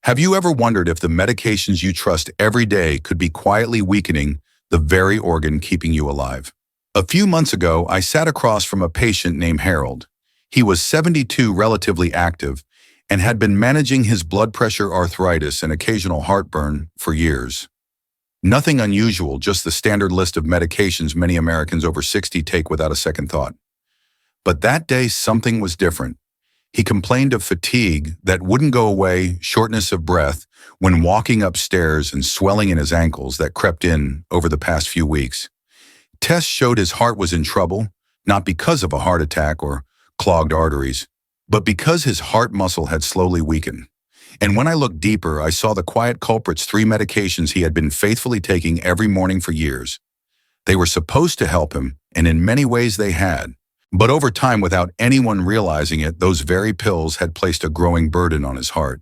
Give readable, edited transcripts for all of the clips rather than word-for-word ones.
Have you ever wondered if the medications you trust every day could be quietly weakening the very organ keeping you alive? A few months ago, I sat across from a patient named Harold. He was 72, relatively active, and had been managing his blood pressure, arthritis, and occasional heartburn for years. Nothing unusual, just the standard list of medications many Americans over 60 take without a second thought. But that day, something was different. He complained of fatigue that wouldn't go away, shortness of breath when walking upstairs, and swelling in his ankles that crept in over the past few weeks. Tests showed his heart was in trouble, not because of a heart attack or clogged arteries, but because his heart muscle had slowly weakened. And when I looked deeper, I saw the quiet culprits: 3 medications he had been faithfully taking every morning for years. They were supposed to help him, and in many ways they had. But over time, without anyone realizing it, those very pills had placed a growing burden on his heart.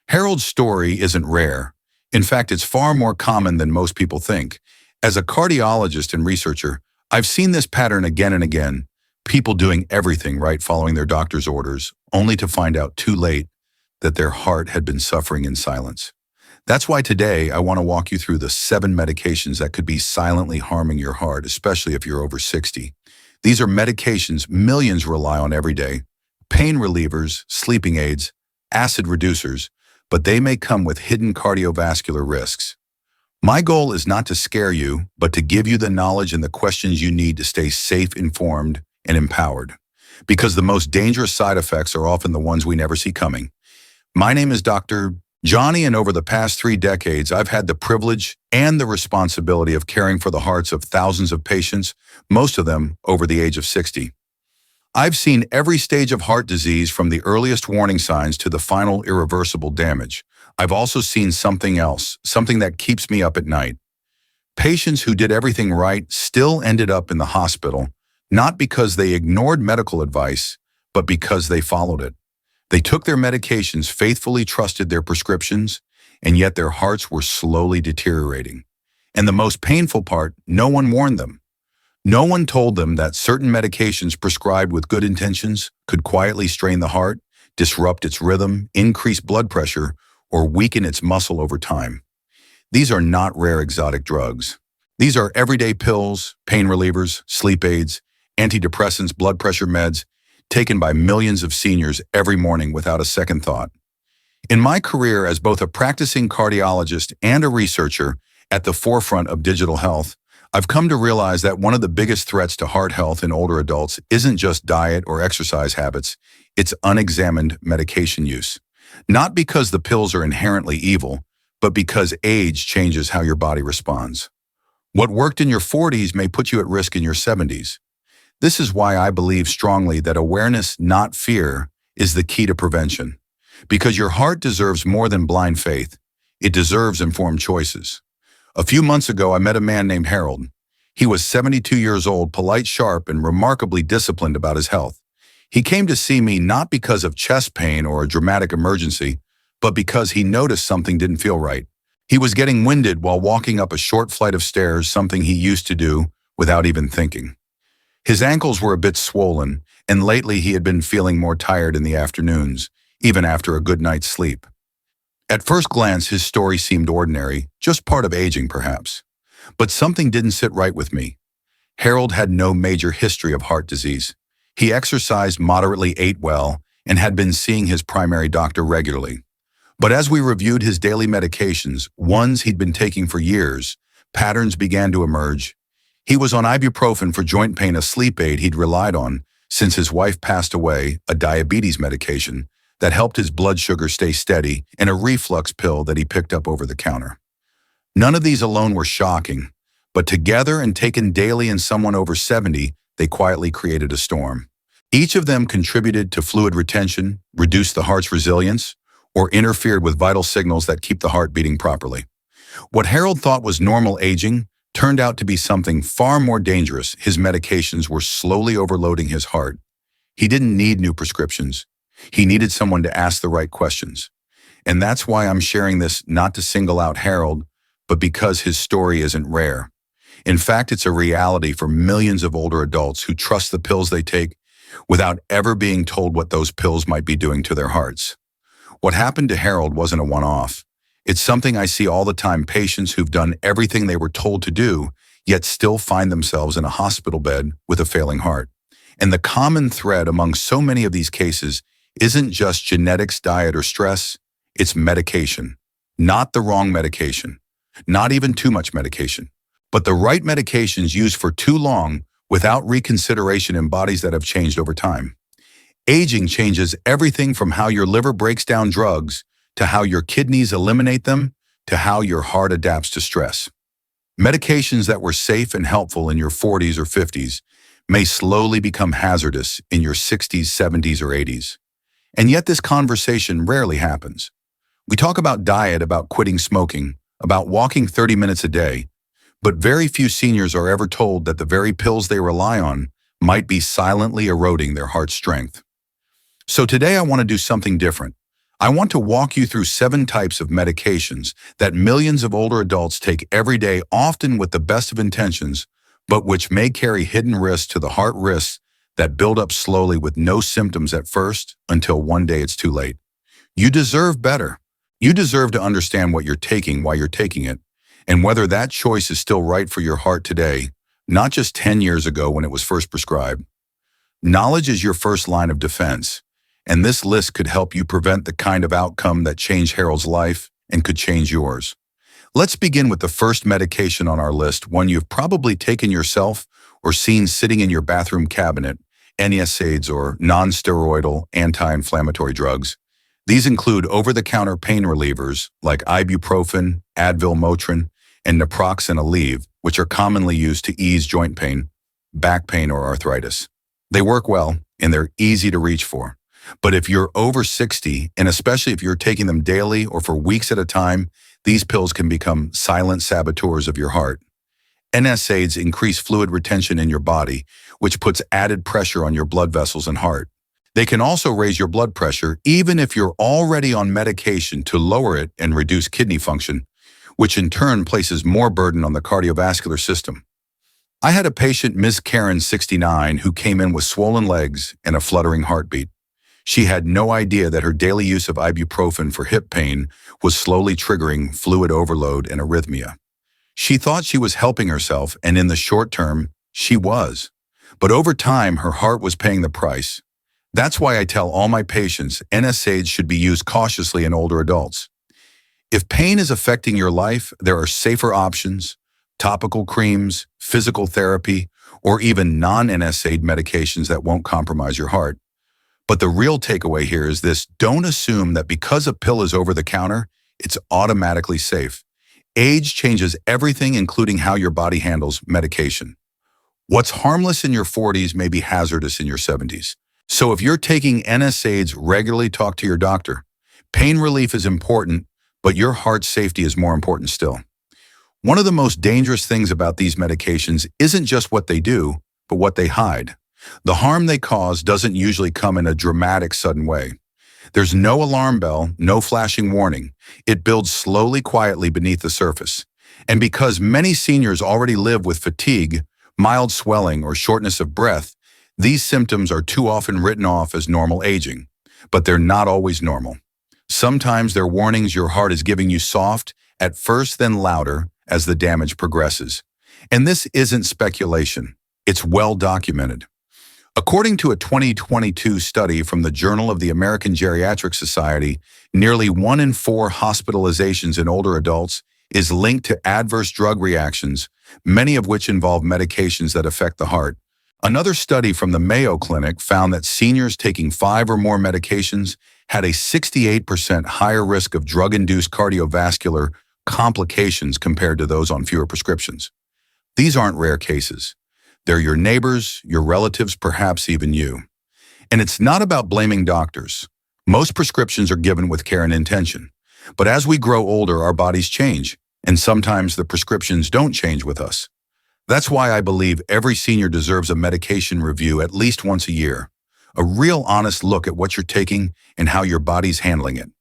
Harold's story isn't rare. In fact, it's far more common than most people think. As a cardiologist and researcher, I've seen this pattern again and again: people doing everything right, following their doctor's orders, only to find out too late that their heart had been suffering in silence. That's why today I want to walk you through the 7 medications that could be silently harming your heart, especially if you're over 60. These are medications millions rely on every day: pain relievers, sleeping aids, acid reducers, but they may come with hidden cardiovascular risks. My goal is not to scare you, but to give you the knowledge and the questions you need to stay safe, informed, and empowered. Because the most dangerous side effects are often the ones we never see coming. My name is Dr. Johnny, and over the past 3 decades, I've had the privilege and the responsibility of caring for the hearts of thousands of patients, most of them over the age of 60. I've seen every stage of heart disease, from the earliest warning signs to the final irreversible damage. I've also seen something else, something that keeps me up at night. Patients who did everything right still ended up in the hospital, not because they ignored medical advice, but because they followed it. They took their medications, faithfully trusted their prescriptions, and yet their hearts were slowly deteriorating. And the most painful part, no one warned them. No one told them that certain medications prescribed with good intentions could quietly strain the heart, disrupt its rhythm, increase blood pressure, or weaken its muscle over time. These are not rare exotic drugs. These are everyday pills, pain relievers, sleep aids, antidepressants, blood pressure meds, taken by millions of seniors every morning without a second thought. In my career as both a practicing cardiologist and a researcher at the forefront of digital health, I've come to realize that one of the biggest threats to heart health in older adults isn't just diet or exercise habits, it's unexamined medication use. Not because the pills are inherently evil, but because age changes how your body responds. What worked in your 40s may put you at risk in your 70s. This is why I believe strongly that awareness, not fear, is the key to prevention. Because your heart deserves more than blind faith. It deserves informed choices. A few months ago, I met a man named Harold. He was 72 years old, polite, sharp, and remarkably disciplined about his health. He came to see me not because of chest pain or a dramatic emergency, but because he noticed something didn't feel right. He was getting winded while walking up a short flight of stairs, something he used to do without even thinking. His ankles were a bit swollen, and lately he had been feeling more tired in the afternoons, even after a good night's sleep. At first glance, his story seemed ordinary, just part of aging perhaps. But something didn't sit right with me. Harold had no major history of heart disease. He exercised moderately, ate well, and had been seeing his primary doctor regularly. But as we reviewed his daily medications, ones he'd been taking for years, patterns began to emerge. He was on ibuprofen for joint pain, a sleep aid he'd relied on since his wife passed away, a diabetes medication that helped his blood sugar stay steady, and a reflux pill that he picked up over the counter. None of these alone were shocking, but together and taken daily in someone over 70, they quietly created a storm. Each of them contributed to fluid retention, reduced the heart's resilience, or interfered with vital signals that keep the heart beating properly. What Harold thought was normal aging turned out to be something far more dangerous. His medications were slowly overloading his heart. He didn't need new prescriptions. He needed someone to ask the right questions. And that's why I'm sharing this, not to single out Harold, but because his story isn't rare. In fact, it's a reality for millions of older adults who trust the pills they take without ever being told what those pills might be doing to their hearts. What happened to Harold wasn't a one-off. It's something I see all the time: patients who've done everything they were told to do, yet still find themselves in a hospital bed with a failing heart. And the common thread among so many of these cases isn't just genetics, diet, or stress, it's medication. Not the wrong medication, not even too much medication, but the right medications used for too long without reconsideration in bodies that have changed over time. Aging changes everything from how your liver breaks down drugs, to how your kidneys eliminate them, to how your heart adapts to stress. Medications that were safe and helpful in your 40s or 50s may slowly become hazardous in your 60s, 70s, or 80s. And yet this conversation rarely happens. We talk about diet, about quitting smoking, about walking 30 minutes a day, but very few seniors are ever told that the very pills they rely on might be silently eroding their heart strength. So today I want to do something different. I want to walk you through 7 types of medications that millions of older adults take every day, often with the best of intentions, but which may carry hidden risks to the heart, risks that build up slowly with no symptoms at first until one day it's too late. You deserve better. You deserve to understand what you're taking, why you're taking it, and whether that choice is still right for your heart today, not just 10 years ago when it was first prescribed. Knowledge is your first line of defense, and this list could help you prevent the kind of outcome that changed Harold's life and could change yours. Let's begin with the first medication on our list, one you've probably taken yourself or seen sitting in your bathroom cabinet: NSAIDs, or non-steroidal anti-inflammatory drugs. These include over-the-counter pain relievers like ibuprofen, Advil, Motrin, and naproxen, Aleve, which are commonly used to ease joint pain, back pain, or arthritis. They work well, and they're easy to reach for. But if you're over 60, and especially if you're taking them daily or for weeks at a time, these pills can become silent saboteurs of your heart. NSAIDs increase fluid retention in your body, which puts added pressure on your blood vessels and heart. They can also raise your blood pressure even if you're already on medication to lower it and reduce kidney function, which in turn places more burden on the cardiovascular system. I had a patient, Ms. Karen, 69, who came in with swollen legs and a fluttering heartbeat. She had no idea that her daily use of ibuprofen for hip pain was slowly triggering fluid overload and arrhythmia. She thought she was helping herself, and in the short term, she was. But over time, her heart was paying the price. That's why I tell all my patients NSAIDs should be used cautiously in older adults. If pain is affecting your life, there are safer options: topical creams, physical therapy, or even non-NSAID medications that won't compromise your heart. But the real takeaway here is this: don't assume that because a pill is over the counter, it's automatically safe. Age changes everything, including how your body handles medication. What's harmless in your 40s may be hazardous in your 70s. So if you're taking NSAIDs regularly, talk to your doctor. Pain relief is important, but your heart safety is more important still. One of the most dangerous things about these medications isn't just what they do, but what they hide. The harm they cause doesn't usually come in a dramatic, sudden way. There's no alarm bell, no flashing warning. It builds slowly, quietly beneath the surface. And because many seniors already live with fatigue, mild swelling, or shortness of breath, these symptoms are too often written off as normal aging. But they're not always normal. Sometimes they're warnings your heart is giving you, soft at first, then louder as the damage progresses. And this isn't speculation. It's well documented. According to a 2022 study from the Journal of the American Geriatric Society, nearly 1 in 4 hospitalizations in older adults is linked to adverse drug reactions, many of which involve medications that affect the heart. Another study from the Mayo Clinic found that seniors taking 5 or more medications had a 68% higher risk of drug-induced cardiovascular complications compared to those on fewer prescriptions. These aren't rare cases. They're your neighbors, your relatives, perhaps even you. And it's not about blaming doctors. Most prescriptions are given with care and intention. But as we grow older, our bodies change, and sometimes the prescriptions don't change with us. That's why I believe every senior deserves a medication review at least once a year. A real honest look at what you're taking and how your body's handling it.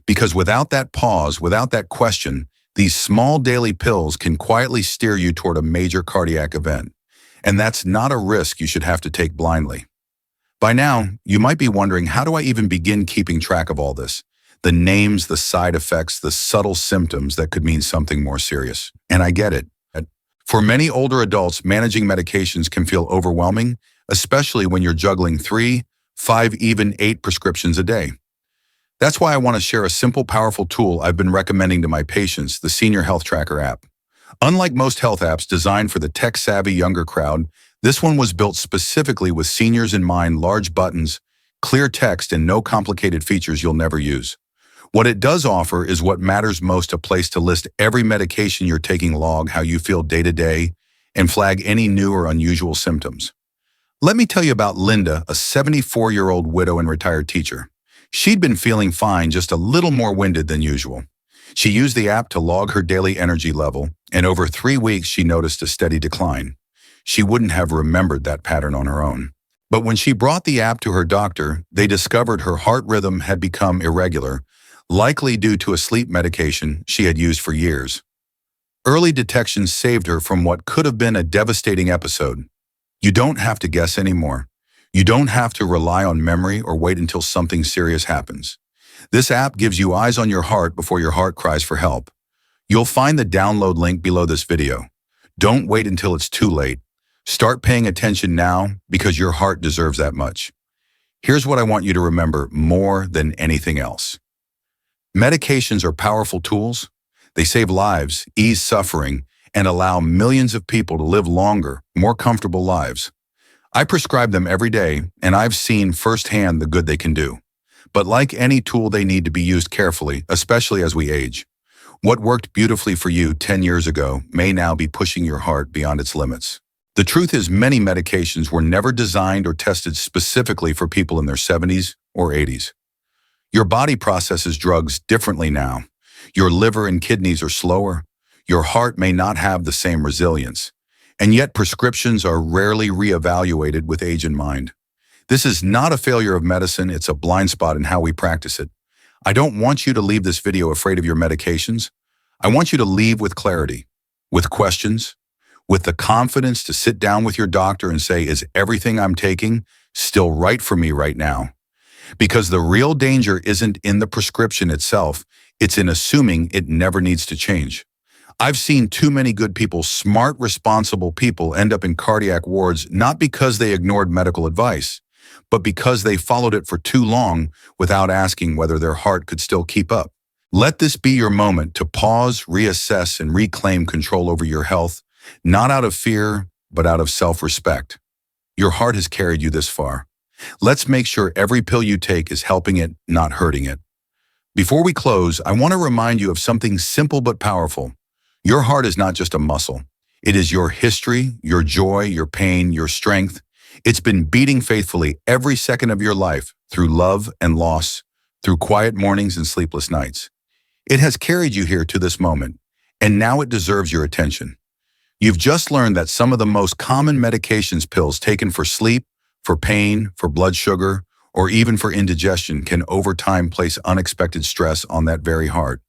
Because without that pause, without that question, these small daily pills can quietly steer you toward a major cardiac event. And that's not a risk you should have to take blindly. By now, you might be wondering, how do I even begin keeping track of all this? The names, the side effects, the subtle symptoms that could mean something more serious. And I get it. For many older adults, managing medications can feel overwhelming, especially when you're juggling 3, 5, even 8 prescriptions a day. That's why I want to share a simple, powerful tool I've been recommending to my patients, the Senior Health Tracker app. Unlike most health apps designed for the tech-savvy younger crowd, this one was built specifically with seniors in mind: large buttons, clear text, and no complicated features you'll never use. What it does offer is what matters most: a place to list every medication you're taking, log how you feel day to day, and flag any new or unusual symptoms. Let me tell you about Linda, a 74-year-old widow and retired teacher. She'd been feeling fine, just a little more winded than usual. She used the app to log her daily energy level, and over 3 weeks she noticed a steady decline. She wouldn't have remembered that pattern on her own. But when she brought the app to her doctor, they discovered her heart rhythm had become irregular, likely due to a sleep medication she had used for years. Early detection saved her from what could have been a devastating episode. You don't have to guess anymore. You don't have to rely on memory or wait until something serious happens. This app gives you eyes on your heart before your heart cries for help. You'll find the download link below this video. Don't wait until it's too late. Start paying attention now, because your heart deserves that much. Here's what I want you to remember more than anything else. Medications are powerful tools. They save lives, ease suffering, and allow millions of people to live longer, more comfortable lives. I prescribe them every day, and I've seen firsthand the good they can do. But like any tool, they need to be used carefully, especially as we age. What worked beautifully for you 10 years ago may now be pushing your heart beyond its limits. The truth is, many medications were never designed or tested specifically for people in their 70s or 80s. Your body processes drugs differently now. Your liver and kidneys are slower. Your heart may not have the same resilience. And yet prescriptions are rarely reevaluated with age in mind. This is not a failure of medicine, it's a blind spot in how we practice it. I don't want you to leave this video afraid of your medications. I want you to leave with clarity, with questions, with the confidence to sit down with your doctor and say, is everything I'm taking still right for me right now? Because the real danger isn't in the prescription itself, it's in assuming it never needs to change. I've seen too many good people, smart, responsible people, end up in cardiac wards not because they ignored medical advice, but because they followed it for too long without asking whether their heart could still keep up. Let this be your moment to pause, reassess, and reclaim control over your health, not out of fear, but out of self-respect. Your heart has carried you this far. Let's make sure every pill you take is helping it, not hurting it. Before we close, I want to remind you of something simple but powerful. Your heart is not just a muscle. It is your history, your joy, your pain, your strength. It's been beating faithfully every second of your life, through love and loss, through quiet mornings and sleepless nights. It has carried you here to this moment, and now it deserves your attention. You've just learned that some of the most common medications, pills taken for sleep, for pain, for blood sugar, or even for indigestion, can over time place unexpected stress on that very heart.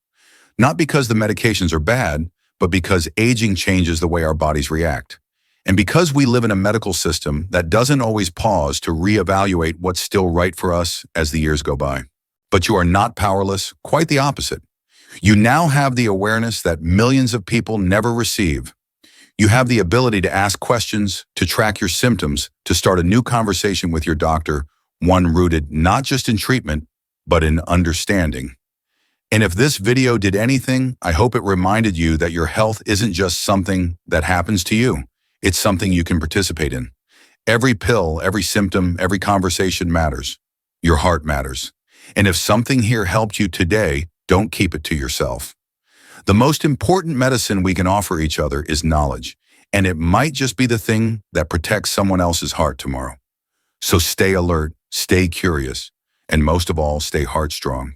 Not because the medications are bad, but because aging changes the way our bodies react. And because we live in a medical system that doesn't always pause to reevaluate what's still right for us as the years go by. But you are not powerless, quite the opposite. You now have the awareness that millions of people never receive. You have the ability to ask questions, to track your symptoms, to start a new conversation with your doctor, one rooted not just in treatment, but in understanding. And if this video did anything, I hope it reminded you that your health isn't just something that happens to you. It's something you can participate in. Every pill, every symptom, every conversation matters. Your heart matters. And if something here helped you today, don't keep it to yourself. The most important medicine we can offer each other is knowledge, and it might just be the thing that protects someone else's heart tomorrow. So stay alert, stay curious, and most of all, stay heart strong.